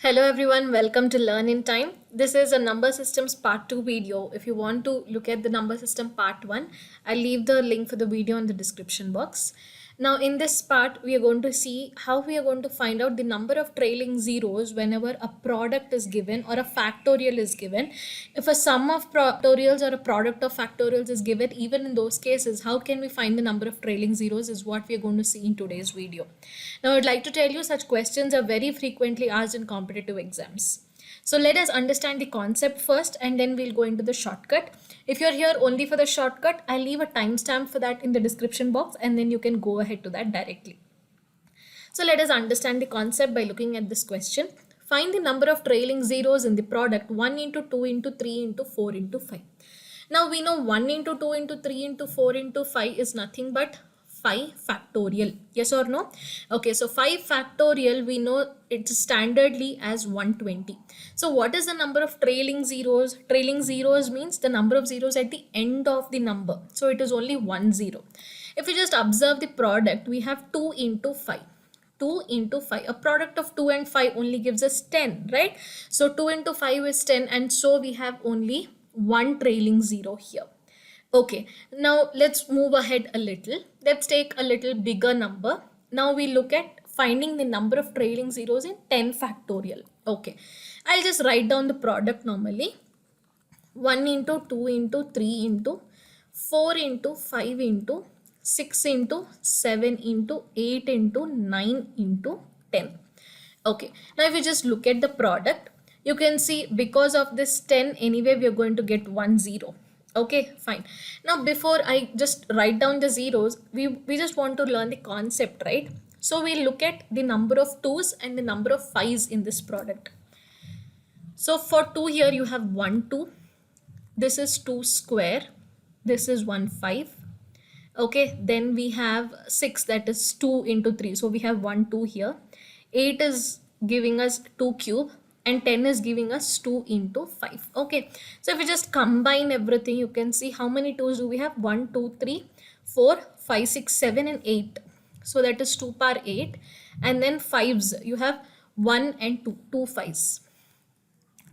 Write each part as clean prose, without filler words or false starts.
Hello everyone, welcome to Learn in Time. This is a number systems part 2 video. If you want to look at the number system part 1, I'll leave the link for the video in the description box. Now in this part, we are going to see how we are going to find out the number of trailing zeros whenever a product is given or a factorial is given. If a sum of factorials or a product of factorials is given, even in those cases, how can we find the number of trailing zeros is what we are going to see in today's video. Now I'd like to tell you such questions are very frequently asked in competitive exams. So let us understand the concept first and then we'll go into the shortcut. If you're here only for the shortcut, I'll leave a timestamp for that in the description box and then you can go ahead to that directly. So let us understand the concept by looking at this question. Find the number of trailing zeros in the product 1 into 2 into 3 into 4 into 5. Now we know 1 into 2 into 3 into 4 into 5 is nothing but 5 factorial. Yes or no? Okay, so 5 factorial we know it's standardly as 120. So what is the number of trailing zeros? Trailing zeros means the number of zeros at the end of the number. So it is only 1 0. If you just observe the product, we have 2 into 5. 2 into 5, a product of 2 and 5 only gives us 10, right? So 2 into 5 is 10 and so we have only one trailing zero here. Okay, now let's move ahead a little. Let's take a little bigger number. Now we look at finding the number of trailing zeros in 10 factorial. Okay, I'll just write down the product normally. 1 into 2 into 3 into 4 into 5 into 6 into 7 into 8 into 9 into 10. Okay, now if you just look at the product, you can see because of this 10 anyway we are going to get 1 0. Okay, fine. Now before I just write down the zeros, we just want to learn the concept, right? So we look at the number of 2's and the number of 5's in this product. So for 2 here you have 1 2, this is 2 square, this is 1 5. Okay, then we have 6, that is 2 into 3, so we have 1 2 here. 8 is giving us 2 cube and 10 is giving us 2 into 5. Okay, so if we just combine everything, you can see how many 2's do we have. 1 2 3 4 5 6 7 and 8. So that is 2 power 8. And then 5's, you have 1 and 2, 2 5's.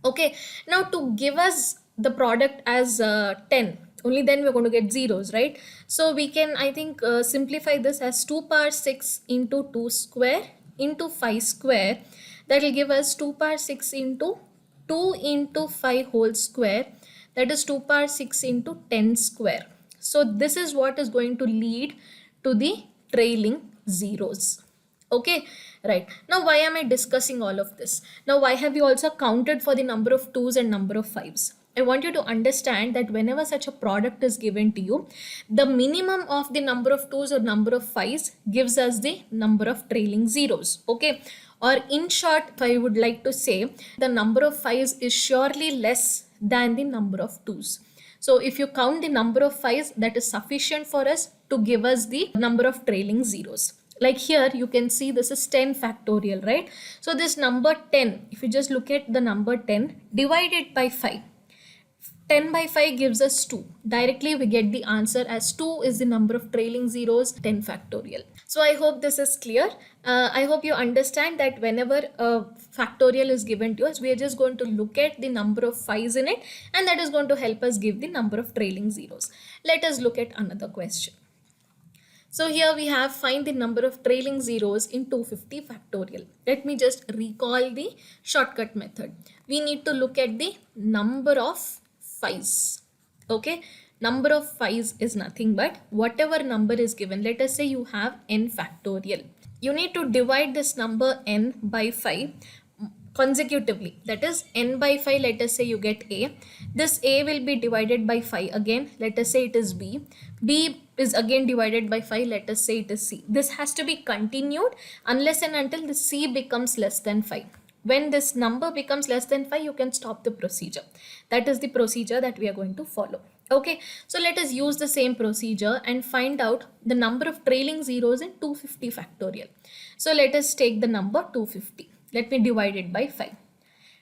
Okay, now to give us the product as 10, only then we're going to get zeros, right? So we can, I think, simplify this as 2 power 6 into 2 square into 5 square. That will give us 2 power 6 into 2 into 5 whole square. That is 2 power 6 into 10 square. So this is what is going to lead to the trailing zeros. Okay, right. Now why am I discussing all of this? Now why have you also counted for the number of 2's and number of 5's? I want you to understand that whenever such a product is given to you, the minimum of the number of 2's or number of 5's gives us the number of trailing zeros. Okay, or in short, if I would like to say, the number of 5's is surely less than the number of 2's. So if you count the number of 5's, that is sufficient for us to give us the number of trailing zeros. Like here you can see this is 10 factorial, right? So this number 10, if you just look at the number 10 divided by 5, 10 by 5 gives us 2. Directly we get the answer as 2 is the number of trailing zeros, 10 factorial. So I hope this is clear. I hope you understand that whenever a factorial is given to us, we are just going to look at the number of 5's in it and that is going to help us give the number of trailing zeros. Let us look at another question. So here we have find the number of trailing zeros in 250 factorial. Let me just recall the shortcut method. We need to look at the number of 5's. Okay, number of 5's is nothing but whatever number is given. Let us say you have n factorial. You need to divide this number n by 5 consecutively. That is n by 5, let us say you get a. This a will be divided by 5 again. Let us say it is b. B is again divided by 5. Let us say it is c. This has to be continued unless and until the c becomes less than 5. When this number becomes less than 5, you can stop the procedure. That is the procedure that we are going to follow. Okay, so let us use the same procedure and find out the number of trailing zeros in 250 factorial. So let us take the number 250. Let me divide it by 5.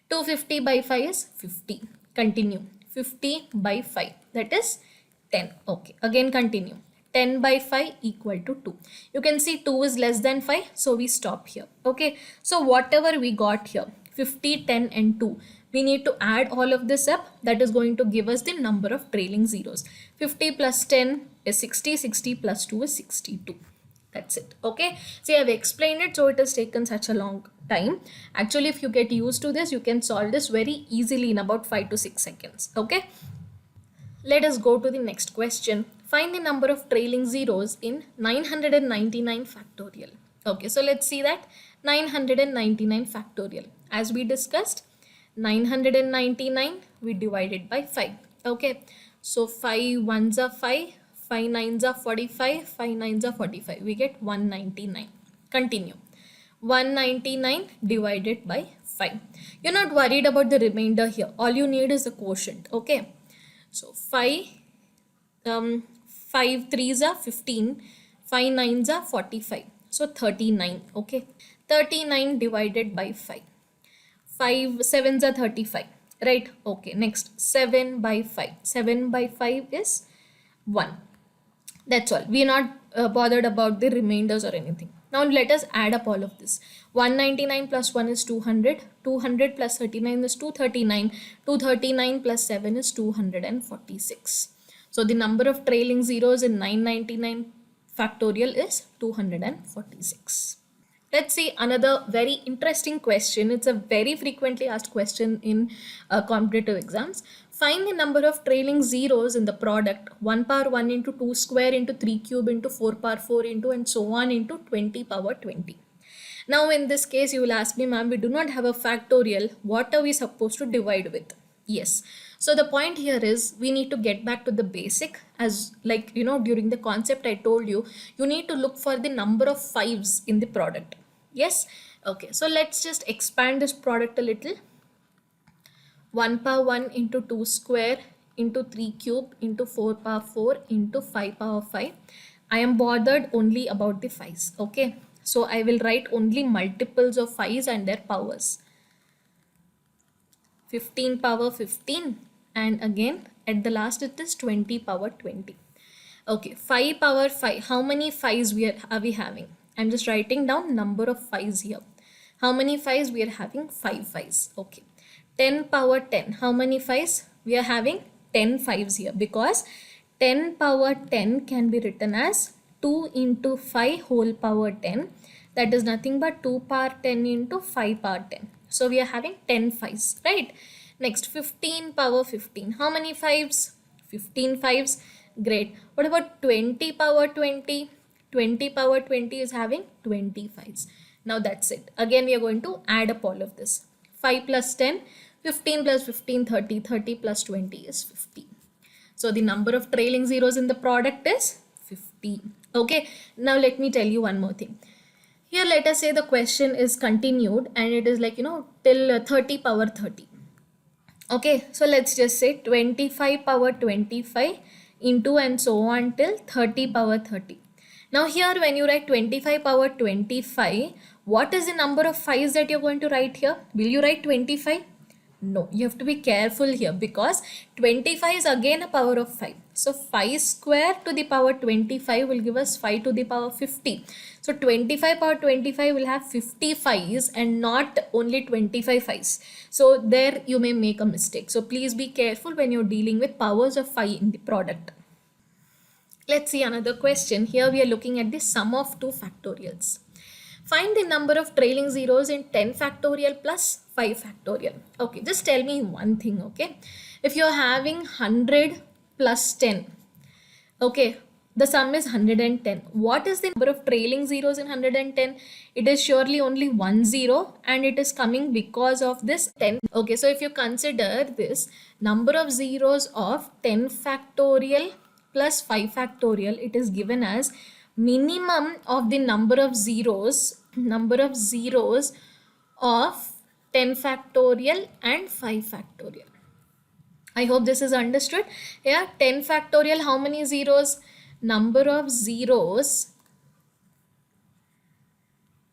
250 by 5 is 50. Continue. 50 by 5. That is 10. Okay. Again continue. 10 by 5 equal to 2. You can see 2 is less than 5. So we stop here. Okay. So whatever we got here, 50, 10 and 2. We need to add all of this up. That is going to give us the number of trailing zeros. 50 plus 10 is 60, 60 plus 2 is 62. That's it. Okay. See, I've explained it, so it has taken such a long time. Actually, if you get used to this, you can solve this very easily in about 5 to 6 seconds. Okay. Let us go to the next question. Find the number of trailing zeros in 999 factorial. Okay, so let's see that. 999 factorial. As we discussed, 999 we divided by 5. Okay, so 5 ones are 5, 5 nines are 45, 5 nines are 45. We get 199. Continue. 199 divided by 5. You're not worried about the remainder here. All you need is the quotient. Okay. So 5 threes are 15, 5 nines are 45. So 39. Okay. 39 divided by 5. 5 sevens are 35. Right. Okay. Next 7 by 5. 7 by 5 is 1. That's all. We are not bothered about the remainders or anything. Now let us add up all of this. 199 plus 1 is 200. 200 plus 39 is 239. 239 plus 7 is 246. So the number of trailing zeros in 999 factorial is 246. Let's see another very interesting question. It's a very frequently asked question in competitive exams. Find the number of trailing zeros in the product 1 power 1 into 2 square into 3 cube into 4 power 4 into and so on into 20 power 20. Now in this case you will ask me, ma'am, we do not have a factorial. What are we supposed to divide with? Yes. So the point here is we need to get back to the basic, as like during the concept I told you, you need to look for the number of fives in the product. Yes. Okay. So let's just expand this product a little. 1 power 1 into 2 square into 3 cube into 4 power 4 into 5 power 5. I am bothered only about the 5's. Okay. So I will write only multiples of 5's and their powers. 15 power 15 and again at the last it is 20 power 20. Okay. 5 power 5. How many 5's are we having? I'm just writing down number of 5's here. How many 5's we are having? 5 5's. Okay. 10 power 10. How many 5's? We are having 10 5's here because 10 power 10 can be written as 2 into 5 whole power 10. That is nothing but 2 power 10 into 5 power 10. So we are having 10 5's, right? Next 15 power 15. How many 5's? 15 5's. Great. What about 20 power 20? 20 power 20 is having 20 5's. Now that's it. Again, we are going to add up all of this. 5 plus 10, 15 plus 15, 30. 30 plus 20 is 50. So the number of trailing zeros in the product is 50. Okay. Now let me tell you one more thing. Here let us say the question is continued and it is like, till 30 power 30. Okay. So let's just say 25 power 25 into and so on till 30 power 30. Now here when you write 25 power 25, what is the number of 5's that you're going to write here? Will you write 25? No, you have to be careful here because 25 is again a power of 5. So 5 square to the power 25 will give us 5 to the power 50. So 25 power 25 will have 50 5's and not only 25 5's. So there you may make a mistake. So please be careful when you're dealing with powers of 5 in the product. Let's see another question. Here we are looking at the sum of two factorials. Find the number of trailing zeros in 10 factorial plus 5 factorial. Okay, just tell me one thing, okay? If you're having 100 plus 10, okay, the sum is 110. What is the number of trailing zeros in 110? It is surely only 1 0 and it is coming because of this 10. Okay, so if you consider this number of zeros of 10 factorial plus 5 factorial, it is given as minimum of the number of zeros of 10 factorial and 5 factorial. I hope this is understood. Here 10 factorial, how many zeros? Number of zeros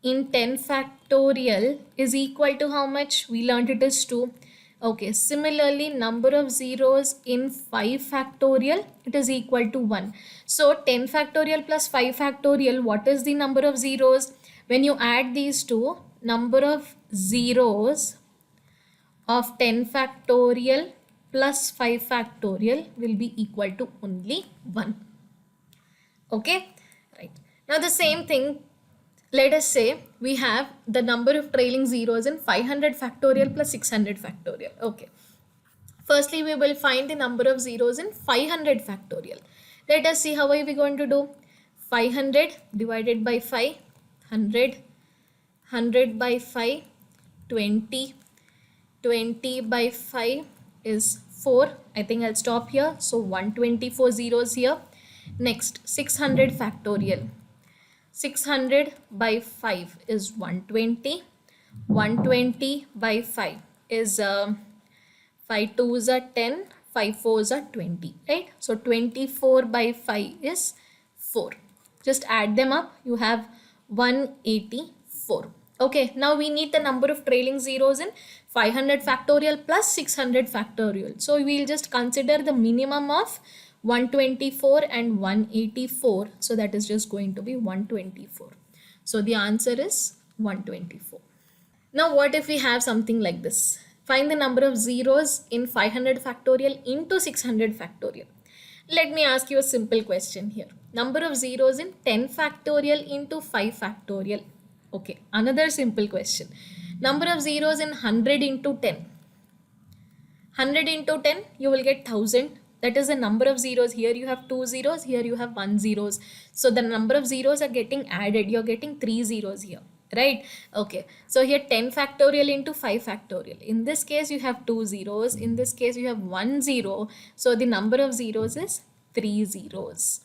in 10 factorial is equal to how much? We learned it is 2. Okay, similarly, number of zeros in 5 factorial, it is equal to 1. So 10 factorial plus 5 factorial, what is the number of zeros? When you add these two, number of zeros of 10 factorial plus 5 factorial will be equal to only 1. Okay, right. Now the same thing, let us say we have the number of trailing zeros in 500 factorial plus 600 factorial. Okay. Firstly, we will find the number of zeros in 500 factorial. Let us see how are we going to do. 500 divided by 5, 100, 100 by 5, 20, 20 by 5 is 4. I think I'll stop here. So 124 zeros here. Next, 600 factorial. 600 by 5 is 120. 120 by 5 is 5 2s are 10, 5 4s are 20, right? So 24 by 5 is 4. Just add them up, you have 184. Okay, now we need the number of trailing zeros in 500 factorial plus 600 factorial. So we'll just consider the minimum of 124 and 184. So that is just going to be 124. So the answer is 124. Now what if we have something like this? Find the number of zeros in 500 factorial into 600 factorial. Let me ask you a simple question here. Number of zeros in 10 factorial into 5 factorial. Okay, another simple question. Number of zeros in 100 into 10. 100 into 10, you will get 1000. That is the number of zeros. Here you have 2 zeros, here you have 1 zeros. So the number of zeros are getting added. You're getting 3 zeros here, right? Okay, so here 10 factorial into 5 factorial. In this case, you have 2 zeros. In this case, you have 1 zero. So the number of zeros is 3 zeros.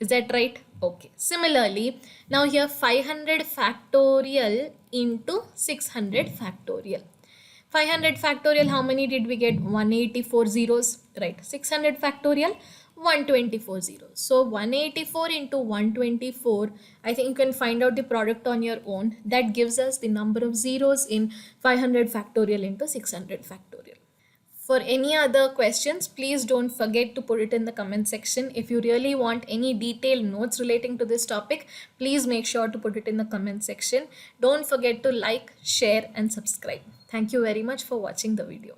Is that right? Okay. Similarly, now here 500 factorial into 600 factorial. 500 factorial, how many did we get? 184 zeros, right? 600 factorial, 124 zeros. So 184 into 124, I think you can find out the product on your own. That gives us the number of zeros in 500 factorial into 600 factorial. For any other questions, please don't forget to put it in the comment section. If you really want any detailed notes relating to this topic, please make sure to put it in the comment section. Don't forget to like, share and subscribe. Thank you very much for watching the video.